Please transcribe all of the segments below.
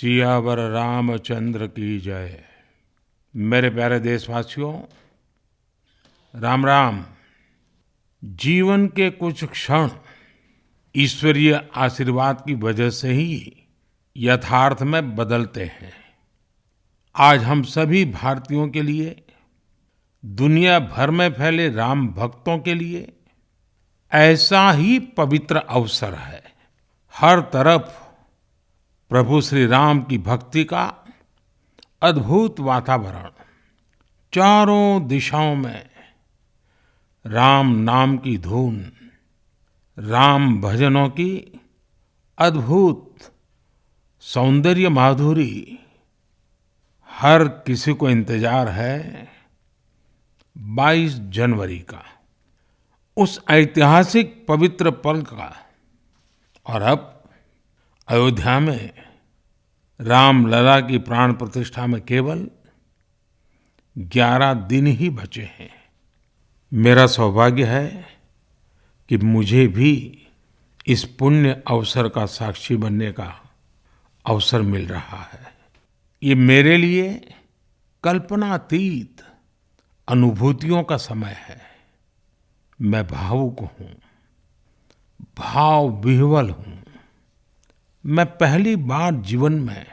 सियावर रामचंद्र की जय। मेरे प्यारे देशवासियों, राम राम। जीवन के कुछ क्षण ईश्वरीय आशीर्वाद की वजह से ही यथार्थ में बदलते हैं। आज हम सभी भारतीयों के लिए, दुनिया भर में फैले राम भक्तों के लिए ऐसा ही पवित्र अवसर है। हर तरफ प्रभु श्री राम की भक्ति का अद्भुत वातावरण, चारों दिशाओं में राम नाम की धुन, राम भजनों की अद्भुत सौंदर्य माधुरी। हर किसी को इंतजार है 22 जनवरी का, उस ऐतिहासिक पवित्र पल का। और अब अयोध्या में रामलला की प्राण प्रतिष्ठा में केवल 11 दिन ही बचे हैं। मेरा सौभाग्य है कि मुझे भी इस पुण्य अवसर का साक्षी बनने का अवसर मिल रहा है। ये मेरे लिए कल्पनातीत अनुभूतियों का समय है। मैं भावुक हूँ, भाव विह्वल हूँ। मैं पहली बार जीवन में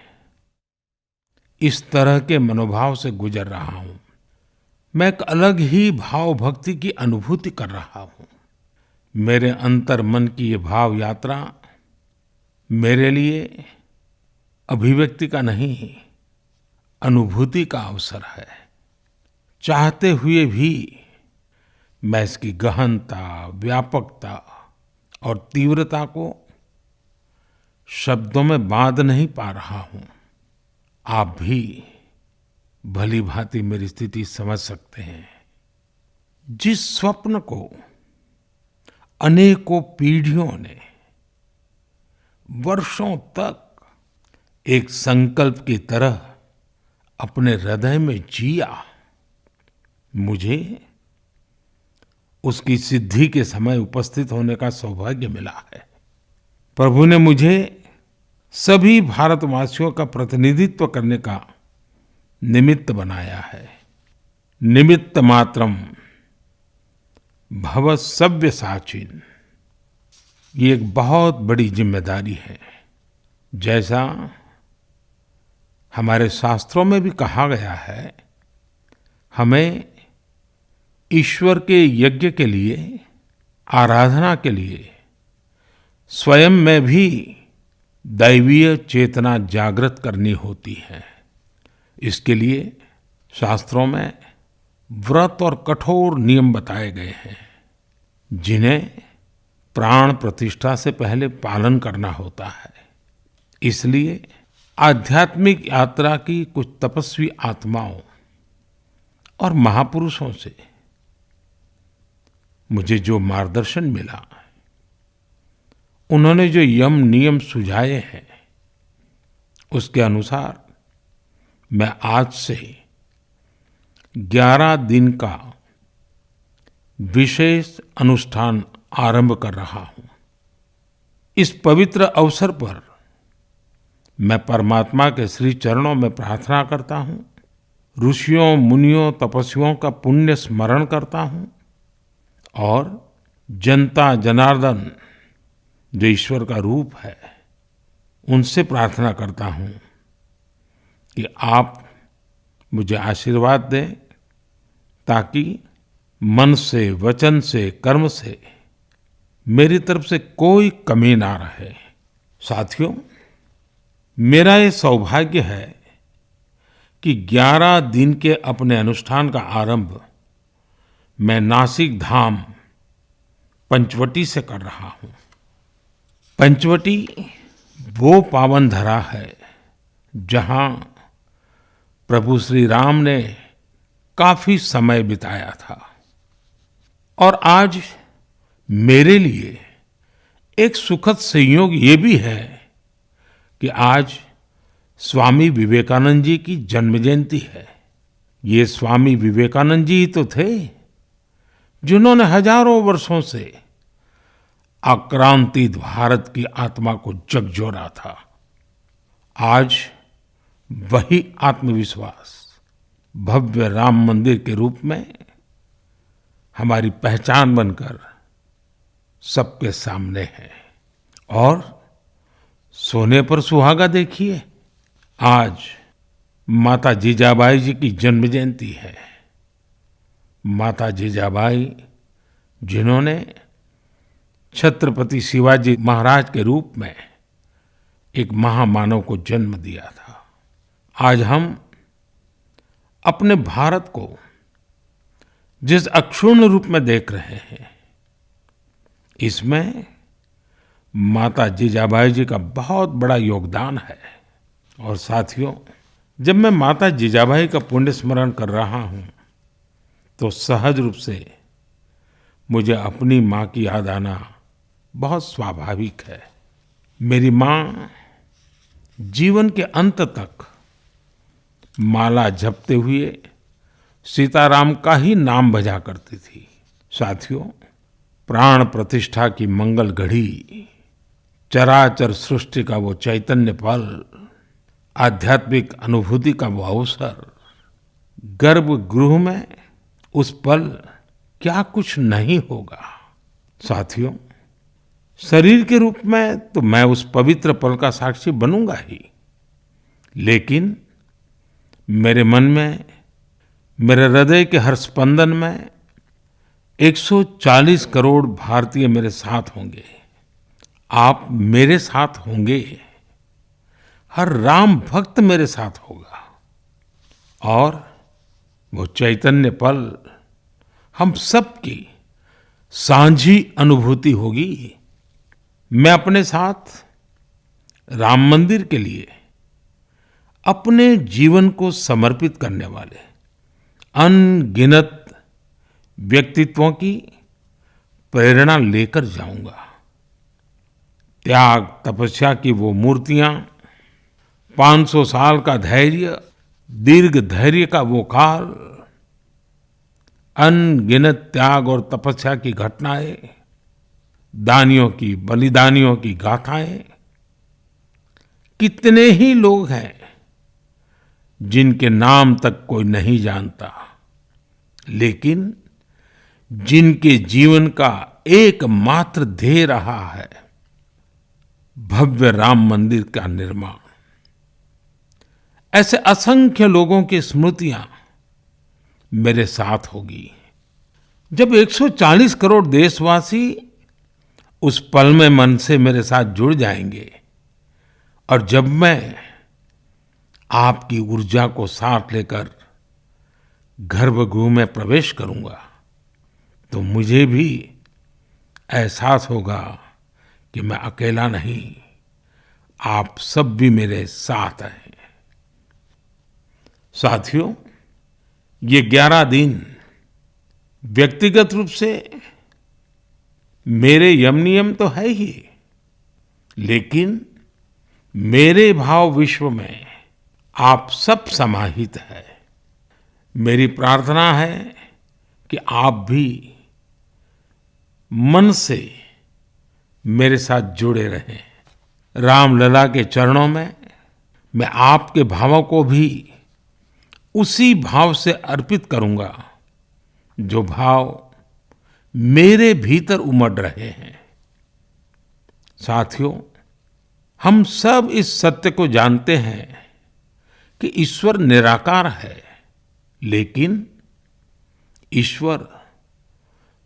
इस तरह के मनोभाव से गुजर रहा हूँ। मैं एक अलग ही भाव भक्ति की अनुभूति कर रहा हूँ। मेरे अंतर मन की ये भाव यात्रा मेरे लिए अभिव्यक्ति का नहीं, अनुभूति का अवसर है। चाहते हुए भी मैं इसकी गहनता, व्यापकता और तीव्रता को शब्दों में बांध नहीं पा रहा हूं। आप भी भली भांति मेरी स्थिति समझ सकते हैं। जिस स्वप्न को अनेकों पीढ़ियों ने वर्षों तक एक संकल्प की तरह अपने हृदय में जिया, मुझे उसकी सिद्धि के समय उपस्थित होने का सौभाग्य मिला है। प्रभु ने मुझे सभी भारतवासियों का प्रतिनिधित्व करने का निमित्त बनाया है। निमित्त मात्रम भव सव्यसाचिन। ये एक बहुत बड़ी जिम्मेदारी है। जैसा हमारे शास्त्रों में भी कहा गया है, हमें ईश्वर के यज्ञ के लिए, आराधना के लिए स्वयं में भी दैवीय चेतना जागृत करनी होती है। इसके लिए शास्त्रों में व्रत और कठोर नियम बताए गए हैं, जिन्हें प्राण प्रतिष्ठा से पहले पालन करना होता है। इसलिए आध्यात्मिक यात्रा की कुछ तपस्वी आत्माओं और महापुरुषों से मुझे जो मार्गदर्शन मिला, उन्होंने जो यम नियम सुझाए हैं, उसके अनुसार मैं आज से 11 दिन का विशेष अनुष्ठान आरंभ कर रहा हूं। इस पवित्र अवसर पर मैं परमात्मा के श्री चरणों में प्रार्थना करता हूं, ऋषियों, मुनियों, तपस्वियों का पुण्य स्मरण करता हूं और जनता जनार्दन जो ईश्वर का रूप है, उनसे प्रार्थना करता हूं कि आप मुझे आशीर्वाद दें, ताकि मन से, वचन से, कर्म से मेरी तरफ से कोई कमी ना रहे। साथियों, मेरा ये सौभाग्य है कि 11 दिन के अपने अनुष्ठान का आरंभ मैं नासिक धाम पंचवटी से कर रहा हूं। पंचवटी वो पावन धरा है जहां प्रभु श्री राम ने काफी समय बिताया था। और आज मेरे लिए एक सुखद संयोग ये भी है कि आज स्वामी विवेकानंद जी की जन्म जयंती है। ये स्वामी विवेकानंद जी ही तो थे जिन्होंने हजारों वर्षों से आक्रांतित भारत की आत्मा को झकझोरा था। आज वही आत्मविश्वास भव्य राम मंदिर के रूप में हमारी पहचान बनकर सबके सामने है। और सोने पर सुहागा देखिए, आज माता जीजाबाई जी की जन्म जयंती है। माता जीजाबाई जिन्होंने छत्रपति शिवाजी महाराज के रूप में एक महामानव को जन्म दिया था। आज हम अपने भारत को जिस अक्षुण्ण रूप में देख रहे हैं, इसमें माता जीजाबाई जी का बहुत बड़ा योगदान है। और साथियों, जब मैं माता जीजाबाई का पुण्य स्मरण कर रहा हूं, तो सहज रूप से मुझे अपनी माँ की याद आना बहुत स्वाभाविक है। मेरी माँ जीवन के अंत तक माला जपते हुए सीताराम का ही नाम भजा करती थी। साथियों, प्राण प्रतिष्ठा की मंगल घड़ी, चराचर सृष्टि का वो चैतन्य पल, आध्यात्मिक अनुभूति का वो अवसर, गर्भगृह में उस पल क्या कुछ नहीं होगा। साथियों, शरीर के रूप में तो मैं उस पवित्र पल का साक्षी बनूंगा ही, लेकिन मेरे मन में, मेरे हृदय के हर स्पंदन में 140 करोड़ भारतीय मेरे साथ होंगे। आप मेरे साथ होंगे, हर राम भक्त मेरे साथ होगा, और वो चैतन्य पल हम सबकी साझी अनुभूति होगी। मैं अपने साथ राम मंदिर के लिए अपने जीवन को समर्पित करने वाले अनगिनत व्यक्तित्वों की प्रेरणा लेकर जाऊंगा। त्याग तपस्या की वो मूर्तियां, 500 साल का धैर्य, दीर्घ धैर्य का वो काल, अनगिनत त्याग और तपस्या की घटनाएं, दानियों की, बलिदानियों की गाथाएं, कितने ही लोग हैं जिनके नाम तक कोई नहीं जानता, लेकिन जिनके जीवन का एकमात्र ध्येय रहा है भव्य राम मंदिर का निर्माण। ऐसे असंख्य लोगों की स्मृतियां मेरे साथ होगी। जब 140 करोड़ देशवासी उस पल में मन से मेरे साथ जुड़ जाएंगे, और जब मैं आपकी ऊर्जा को साथ लेकर गर्भगृह में प्रवेश करूंगा, तो मुझे भी एहसास होगा कि मैं अकेला नहीं, आप सब भी मेरे साथ हैं। साथियों, ये 11 दिन व्यक्तिगत रूप से मेरे यम नियम तो है ही, लेकिन मेरे भाव विश्व में आप सब समाहित है। मेरी प्रार्थना है कि आप भी मन से मेरे साथ जुड़े रहें। रामलला के चरणों में मैं आपके भावों को भी उसी भाव से अर्पित करूंगा जो भाव मेरे भीतर उमड़ रहे हैं। साथियों, हम सब इस सत्य को जानते हैं कि ईश्वर निराकार है, लेकिन ईश्वर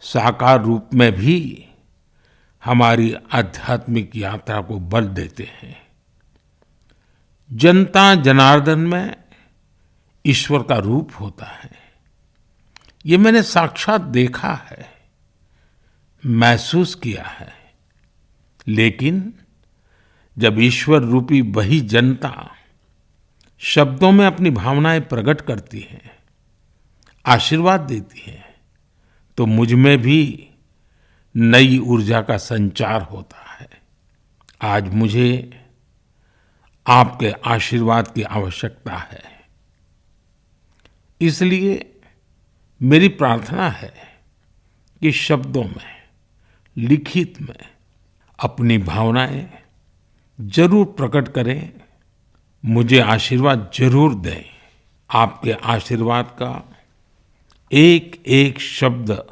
साकार रूप में भी हमारी आध्यात्मिक यात्रा को बल देते हैं। जनता जनार्दन में ईश्वर का रूप होता है, ये मैंने साक्षात देखा है, महसूस किया है। लेकिन जब ईश्वर रूपी वही जनता शब्दों में अपनी भावनाएं प्रकट करती है, आशीर्वाद देती है, तो मुझ में भी नई ऊर्जा का संचार होता है। आज मुझे आपके आशीर्वाद की आवश्यकता है, इसलिए मेरी प्रार्थना है कि शब्दों में, लिखित में अपनी भावनाएं जरूर प्रकट करें मुझे आशीर्वाद जरूर दें। आपके आशीर्वाद का एक एक शब्द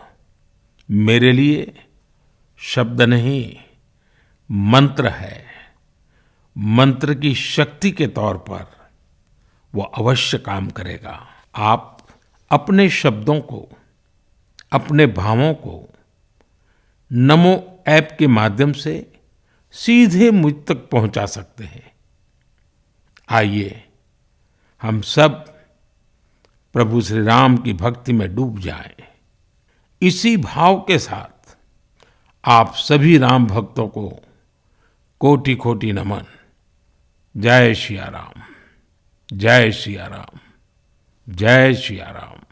मेरे लिए शब्द नहीं, मंत्र है। मंत्र की शक्ति के तौर पर वो अवश्य काम करेगा। आप अपने शब्दों को, अपने भावों को नमो ऐप के माध्यम से सीधे मुझ तक पहुंचा सकते हैं। आइए हम सब प्रभु श्री राम की भक्ति में डूब जाएं। इसी भाव के साथ आप सभी राम भक्तों को कोटि कोटि नमन। जय सिया राम, जय सिया राम, जय सिया राम।